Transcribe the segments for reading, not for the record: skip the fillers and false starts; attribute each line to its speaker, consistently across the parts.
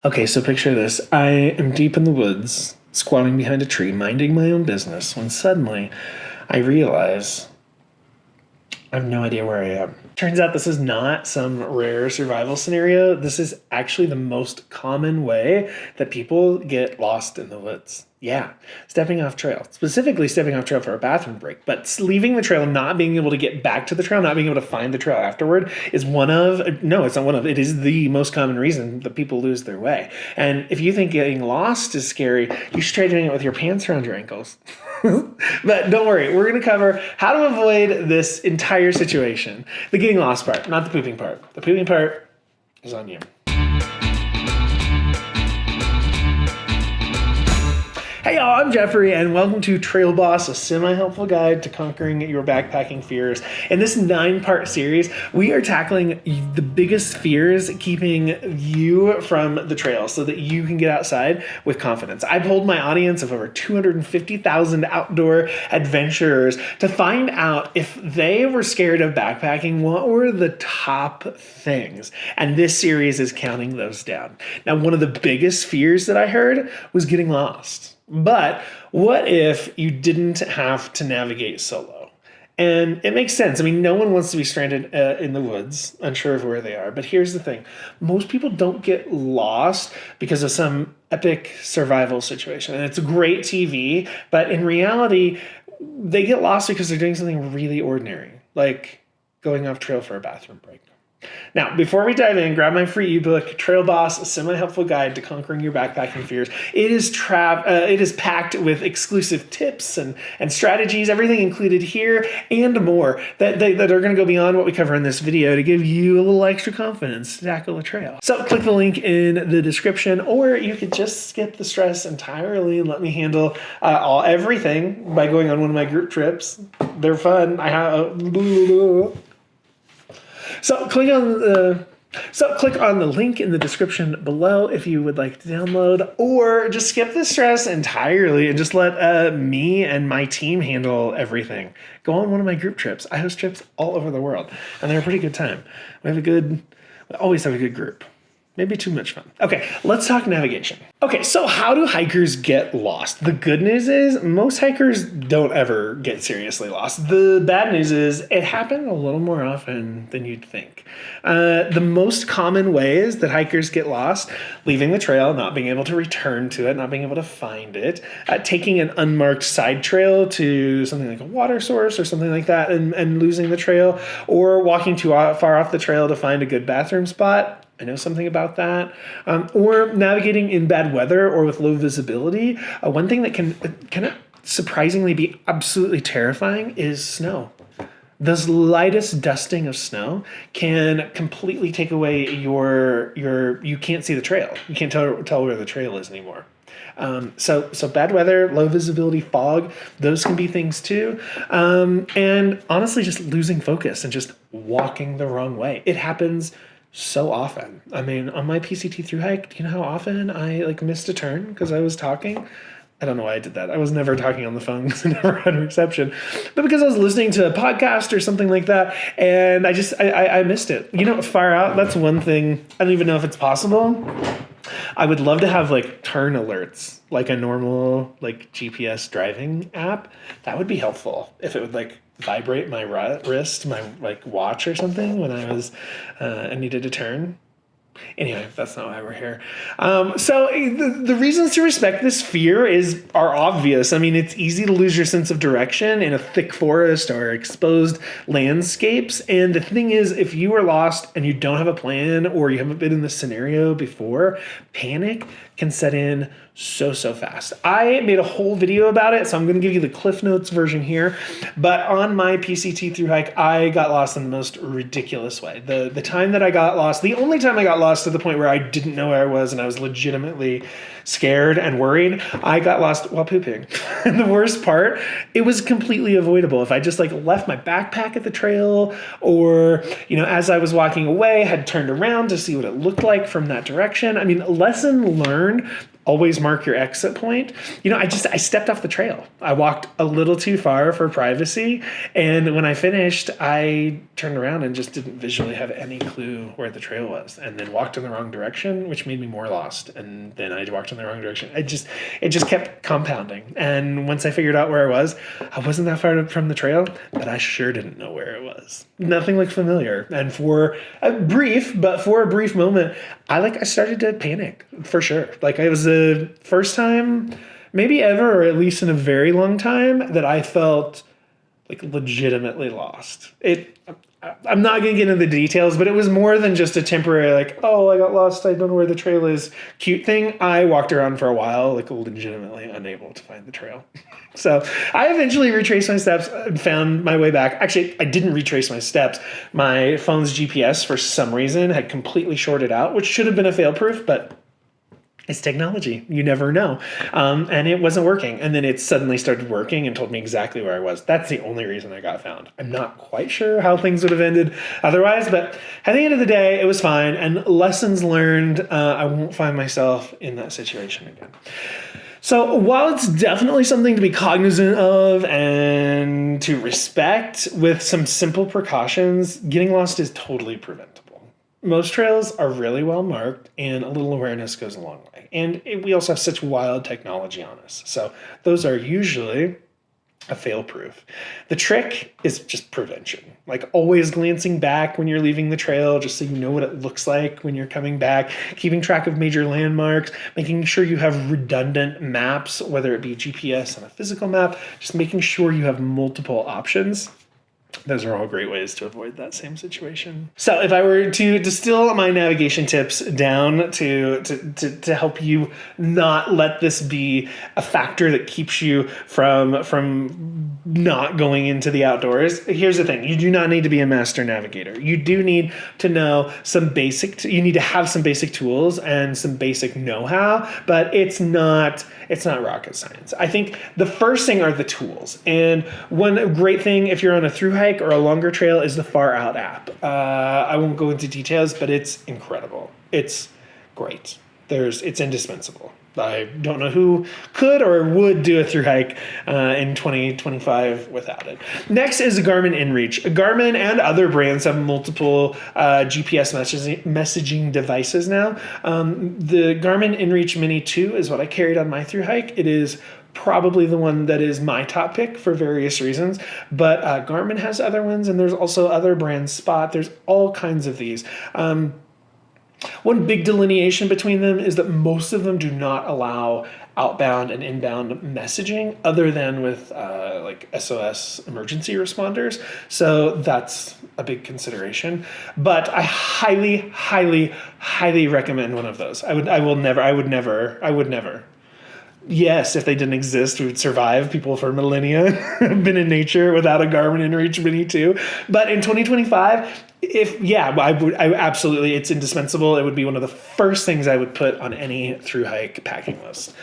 Speaker 1: Okay, so picture this. I am deep in the woods, squatting behind a tree, minding my own business, when suddenly I realize I have no idea where I am. Turns out this is not some rare survival scenario. This is actually the most common way that people get lost in the woods. Yeah, stepping off trail, specifically stepping off trail for a bathroom break, but leaving the trail, not being able to get back to the trail, not being able to find the trail afterward is it is the most common reason that people lose their way. And if you think getting lost is scary, you should try doing it with your pants around your ankles. But don't worry, we're going to cover how to avoid this entire situation. The getting lost part, not the pooping part. The pooping part is on you. Hey y'all, I'm Jeffrey, and welcome to Trail Boss, a semi-helpful guide to conquering your backpacking fears. In this 9-part series, we are tackling the biggest fears keeping you from the trail so that you can get outside with confidence. I polled my audience of over 250,000 outdoor adventurers to find out if they were scared of backpacking, what were the top things. And this series is counting those down. Now, one of the biggest fears that I heard was getting lost. But what if you didn't have to navigate solo? And it makes sense. I mean, no one wants to be stranded in the woods, unsure of where they are. But here's the thing. Most people don't get lost because of some epic survival situation. And it's great TV, but in reality, they get lost because they're doing something really ordinary, like going off trail for a bathroom break. Now, before we dive in, grab my free ebook, Trail Boss, a semi-helpful guide to conquering your backpacking fears. It is packed with exclusive tips and strategies, everything included here and more that are going to go beyond what we cover in this video to give you a little extra confidence to tackle a trail. So click the link in the description, or you could just skip the stress entirely and let me handle everything by going on one of my group trips. They're fun. So click on the link in the description below if you would like to download, or just skip the stress entirely and just let me and my team handle everything. Go on one of my group trips. I host trips all over the world, and they're a pretty good time. We always have a good group. Maybe too much fun. Okay, let's talk navigation. Okay, so how do hikers get lost? The good news is most hikers don't ever get seriously lost. The bad news is it happens a little more often than you'd think. The most common ways that hikers get lost: leaving the trail, not being able to return to it, not being able to find it, taking an unmarked side trail to something like a water source or something like that and losing the trail, or walking too far off the trail to find a good bathroom spot. I know something about that. Or navigating in bad weather or with low visibility. One thing that can kind of surprisingly be absolutely terrifying is snow. The lightest dusting of snow can completely take away you can't see the trail. You can't tell where the trail is anymore. So bad weather, low visibility, fog, those can be things too. And honestly, just losing focus and just walking the wrong way. It happens so often. I mean, on my PCT through hike, do you know how often I missed a turn because I was talking? I don't know why I did that. I was never talking on the phone because I never had a reception, but because I was listening to a podcast or something like that, and I missed it. You know, FarOut, that's one thing. I don't even know if it's possible. I would love to have turn alerts, like a normal GPS driving app. That would be helpful if it would vibrate my wrist, my watch or something when I needed to turn. Anyway, that's not why we're here. So the reasons to respect this fear are obvious. I mean, it's easy to lose your sense of direction in a thick forest or exposed landscapes. And the thing is, if you are lost and you don't have a plan or you haven't been in this scenario before, panic can set in so fast. I made a whole video about it, so I'm going to give you the Cliff Notes version here. But on my PCT through hike, I got lost in the most ridiculous way. The time that I got lost, the only time I got lost to the point where I didn't know where I was and I was legitimately scared and worried, I got lost while pooping. And the worst part, it was completely avoidable. If I just left my backpack at the trail, or as I was walking away, had turned around to see what it looked like from that direction. I mean, lesson learned. always mark your exit point. I stepped off the trail. I walked a little too far for privacy. And when I finished, I turned around and just didn't visually have any clue where the trail was, and then walked in the wrong direction, which made me more lost. And then I walked in the wrong direction. It just kept compounding. And once I figured out where I wasn't that far from the trail, but I sure didn't know where it was. Nothing looked familiar. And for a brief moment, I started to panic, for sure. It was the first time maybe ever, or at least in a very long time, that I felt legitimately lost. I'm not going to get into the details, but it was more than just a temporary, I got lost, I don't know where the trail is, cute thing. I walked around for a while, legitimately unable to find the trail. So I eventually retraced my steps and found my way back. Actually, I didn't retrace my steps. My phone's GPS, for some reason, had completely shorted out, which should have been a fail-proof, but it's technology. You never know. And it wasn't working. And then it suddenly started working and told me exactly where I was. That's the only reason I got found. I'm not quite sure how things would have ended otherwise, but at the end of the day, it was fine. And lessons learned, I won't find myself in that situation again. So while it's definitely something to be cognizant of and to respect with some simple precautions, getting lost is totally preventable. Most trails are really well marked, and a little awareness goes a long way. And we also have such wild technology on us. So those are usually a fail-proof. The trick is just prevention. Always glancing back when you're leaving the trail, just so you know what it looks like when you're coming back, keeping track of major landmarks, making sure you have redundant maps, whether it be GPS and a physical map, just making sure you have multiple options. Those are all great ways to avoid that same situation. So if I were to distill my navigation tips down to help you not let this be a factor that keeps you from not going into the outdoors, here's the thing. You do not need to be a master navigator. You do need to know you need to have some basic tools and some basic know-how, but it's not rocket science. I think the first thing are the tools. And one great thing if you're on a thru hike or a longer trail is the FarOut app. I won't go into details, but it's incredible. It's great. It's indispensable. I don't know who could or would do a thru hike in 2025 without it. Next is Garmin inReach. Garmin and other brands have multiple GPS messaging devices now. The Garmin inReach Mini 2 is what I carried on my thru hike. It is probably the one that is my top pick for various reasons, but Garmin has other ones, and there's also other brands, Spot. There's all kinds of these. One big delineation between them is that most of them do not allow outbound and inbound messaging other than with SOS emergency responders. So that's a big consideration. But I highly, highly, highly recommend one of those. I would never. Yes, if they didn't exist, we would survive. People for millennia have been in nature without a Garmin inReach Mini 2. But in 2025, I absolutely, it's indispensable. It would be one of the first things I would put on any thru hike packing list.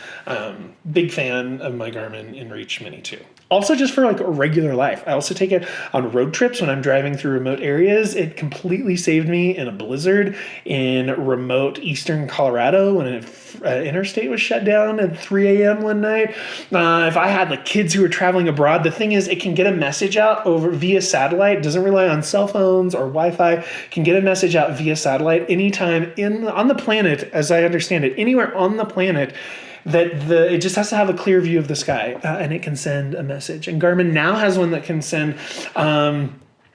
Speaker 1: Big fan of my Garmin inReach Mini 2. Also, just for regular life. I also take it on road trips when I'm driving through remote areas. It completely saved me in a blizzard in remote eastern Colorado when an interstate was shut down at 3 a.m. one night. If I had kids who were traveling abroad, the thing is it can get a message out via satellite. It doesn't rely on cell phones or Wi-Fi. It can get a message out via satellite anytime on the planet, as I understand it, anywhere on the planet. It just has to have a clear view of the sky, and it can send a message. And Garmin now has one that can send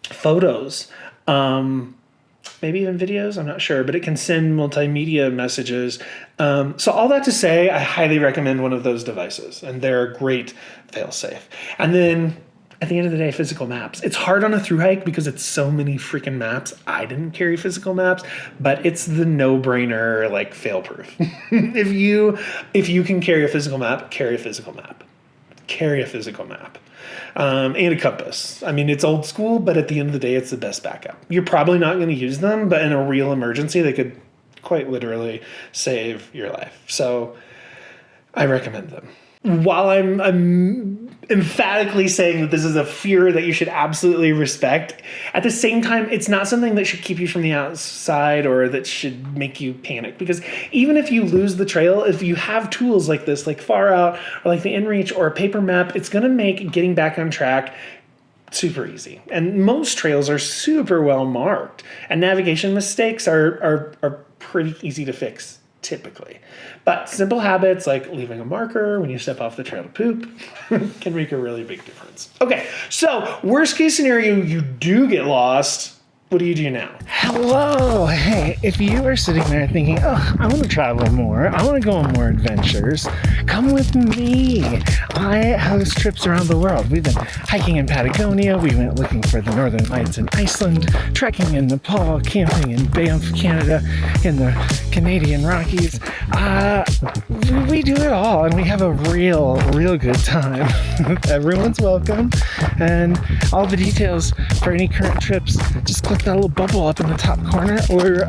Speaker 1: photos, maybe even videos, I'm not sure, but it can send multimedia messages. So all that to say, I highly recommend one of those devices, and they're a great fail-safe. And then at the end of the day, physical maps. It's hard on a thru hike because it's so many freaking maps. I didn't carry physical maps, but it's the no-brainer, fail-proof. If you can carry a physical map, carry a physical map. Carry a physical map. And a compass. I mean, it's old school, but at the end of the day, it's the best backup. You're probably not going to use them, but in a real emergency, they could quite literally save your life. So I recommend them. while I'm emphatically saying that this is a fear that you should absolutely respect, at the same time, it's not something that should keep you from the outside or that should make you panic. Because even if you lose the trail, if you have tools like this, like FarOut or like the inReach or a paper map, it's going to make getting back on track super easy. And most trails are super well marked, and navigation mistakes are pretty easy to fix typically. But simple habits like leaving a marker when you step off the trail to poop can make a really big difference. Okay, so worst case scenario, you do get lost. What do you do now?
Speaker 2: Hello. Hey, if you are sitting there thinking, oh, I want to travel more, I want to go on more adventures, come with me. I host trips around the world. We've been hiking in Patagonia. We went looking for the Northern Lights in Iceland, trekking in Nepal, camping in Banff, Canada, in the Canadian Rockies. We do it all, and we have a real good time. Everyone's welcome. And all the details for any current trips, just click that little bubble up in the top corner, or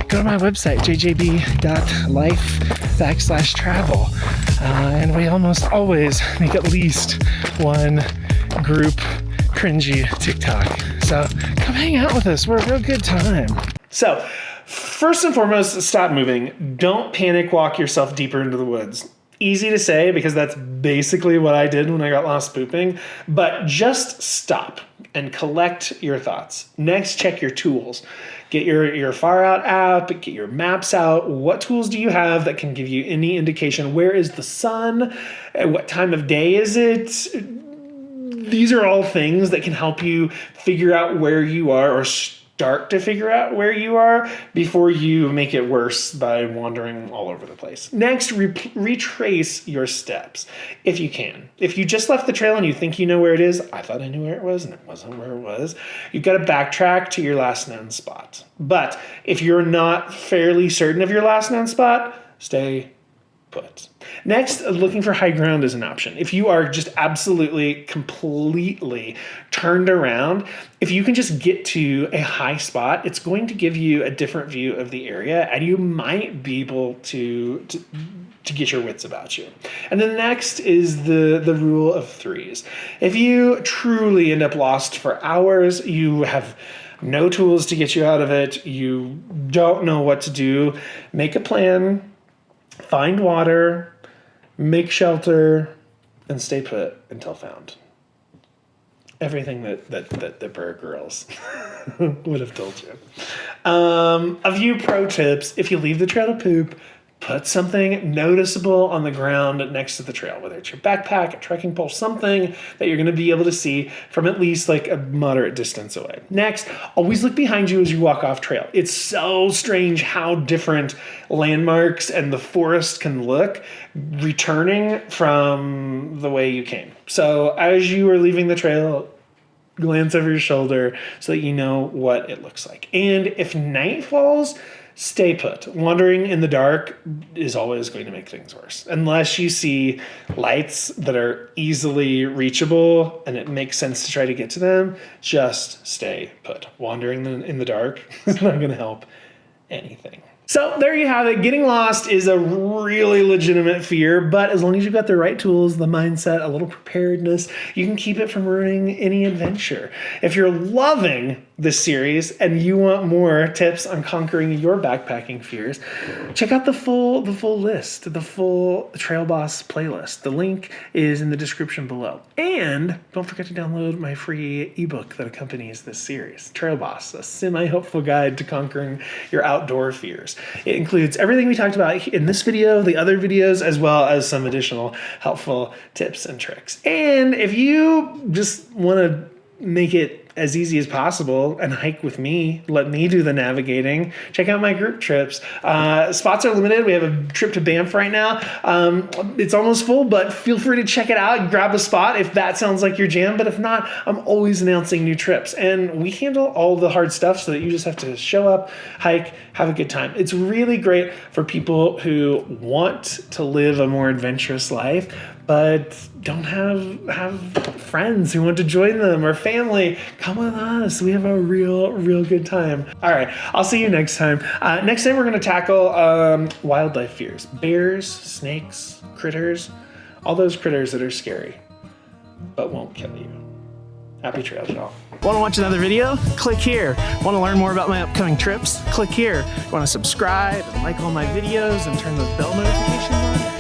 Speaker 2: go to my website, jjb.life/travel. And we almost always make at least one group cringy TikTok. So come hang out with us. We're a real good time.
Speaker 1: So first and foremost, stop moving. Don't panic walk yourself deeper into the woods. Easy to say because that's basically what I did when I got lost pooping, but just stop and collect your thoughts. Next, check your tools. Get your FarOut app, get your maps out. What tools do you have that can give you any indication? Where is the sun? What time of day is it? These are all things that can help you figure out where you are, or start to figure out where you are before you make it worse by wandering all over the place. Next, retrace your steps if you can. If you just left the trail and you think you know where it is, I thought I knew where it was and it wasn't where it was, you've got to backtrack to your last known spot. But if you're not fairly certain of your last known spot, stay put. Next, looking for high ground is an option. If you are just absolutely, completely turned around, if you can just get to a high spot, it's going to give you a different view of the area, and you might be able to get your wits about you. And then next is the rule of threes. If you truly end up lost for hours, you have no tools to get you out of it, you don't know what to do, make a plan, find water, make shelter, and stay put until found. Everything that the Bird Girls would have told you. A few pro tips: if you leave the trail to poop, put something noticeable on the ground next to the trail, whether it's your backpack, a trekking pole, something that you're going to be able to see from at least like a moderate distance away. Next, always look behind you as you walk off trail. It's so strange how different landmarks and the forest can look returning from the way you came. So as you are leaving the trail, glance over your shoulder so that you know what it looks like. And if night falls, stay put. Wandering in the dark is always going to make things worse. Unless you see lights that are easily reachable and it makes sense to try to get to them, just stay put. Wandering in the dark is not going to help anything. So there you have it. Getting lost is a really legitimate fear, but as long as you've got the right tools, the mindset, a little preparedness, you can keep it from ruining any adventure. If you're loving this series and you want more tips on conquering your backpacking fears, check out the full list, the full Trail Boss playlist. The link is in the description below. And don't forget to download my free ebook that accompanies this series, Trail Boss, a semi-helpful guide to conquering your outdoor fears. It includes everything we talked about in this video, the other videos, as well as some additional helpful tips and tricks. And if you just want to make it as easy as possible and hike with me, let me do the navigating, check out my group trips. Spots are limited. We have a trip to Banff right now. It's almost full, but feel free to check it out and grab a spot if that sounds like your jam. But if not, I'm always announcing new trips. And we handle all the hard stuff so that you just have to show up, hike, have a good time. It's really great for people who want to live a more adventurous life, but don't have friends who want to join them or family. Come with us. We have a real good time. All right, I'll see you next time. Next time we're going to tackle wildlife fears. Bears, snakes, critters, All those critters that are scary, but won't kill you. Happy trails, y'all.
Speaker 2: Want to watch another video? Click here. Want to learn more about my upcoming trips? Click here. Want to subscribe and like all my videos and turn those bell notifications on?